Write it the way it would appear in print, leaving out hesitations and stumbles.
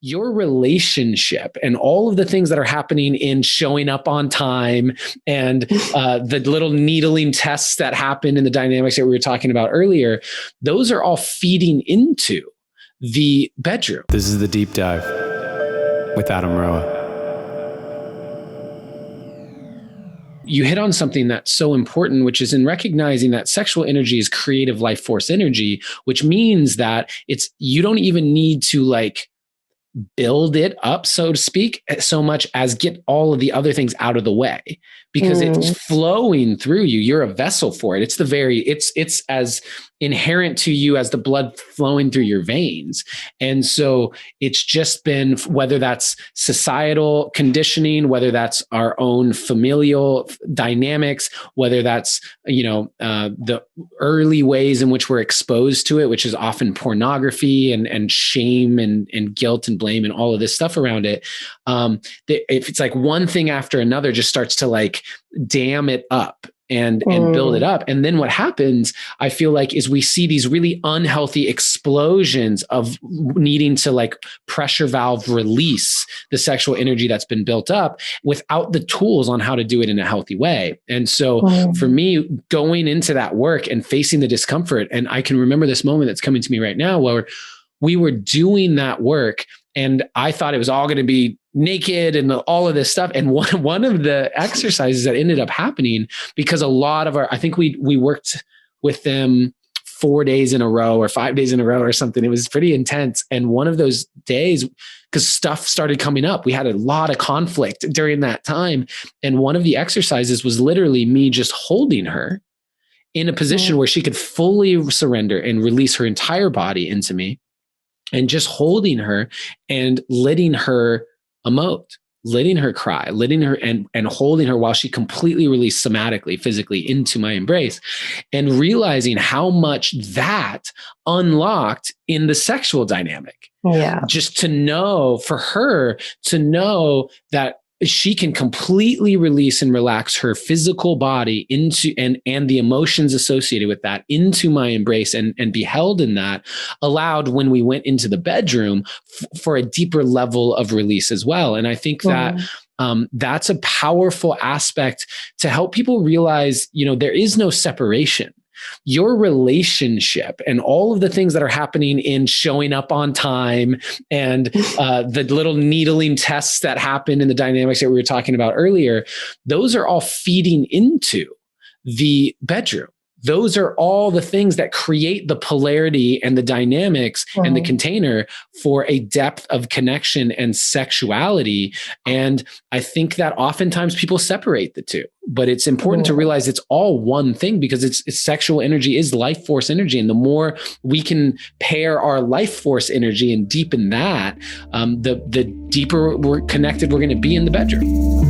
your relationship and all of the things that are happening in showing up on time and the little needling tests that happen in the dynamics that we were talking about earlier, those are all feeding into the bedroom. This is The Deep Dive with Adam Roa. You hit on something that's so important, which is in recognizing that sexual energy is creative life force energy, which means that you don't even need to like build it up, so to speak, so much as get all of the other things out of the way, because it's flowing through you. You're a vessel for it. It's as inherent to you as the blood flowing through your veins. And so it's just been, whether that's societal conditioning, whether that's our own familial dynamics, whether that's, the early ways in which we're exposed to it, which is often pornography and shame and guilt and blame and all of this stuff around it. If it's like one thing after another just starts to like dam it up and build it up. And then what happens, I feel like, is we see these really unhealthy explosions of needing to like pressure valve release the sexual energy that's been built up without the tools on how to do it in a healthy way. And so for me, going into that work and facing the discomfort, and I can remember this moment that's coming to me right now where we were doing that work and I thought it was all going to be naked and all of this stuff. And one of the exercises that ended up happening, because a lot of I think we worked with them 4 days in a row or 5 days in a row or something. It was pretty intense. And one of those days, because stuff started coming up, we had a lot of conflict during that time. And one of the exercises was literally me just holding her in a position where she could fully surrender and release her entire body into me, and just holding her and letting her emote, letting her cry, letting her and holding her while she completely released somatically, physically into my embrace, and realizing how much that unlocked in the sexual dynamic. Yeah. Just to know, for her to know that she can completely release and relax her physical body into and the emotions associated with that into my embrace and be held in that, allowed when we went into the bedroom for a deeper level of release as well. And I think that that's a powerful aspect to help people realize, there is no separation. Your relationship and all of the things that are happening in showing up on time and the little needling tests that happen in the dynamics that we were talking about earlier, those are all feeding into the bedroom. Those are all the things that create the polarity and the dynamics and the container for a depth of connection and sexuality. And I think that oftentimes people separate the two, but it's important to realize it's all one thing, because it's sexual energy is life force energy. And the more we can pair our life force energy and deepen that, the deeper we're connected we're going to be in the bedroom.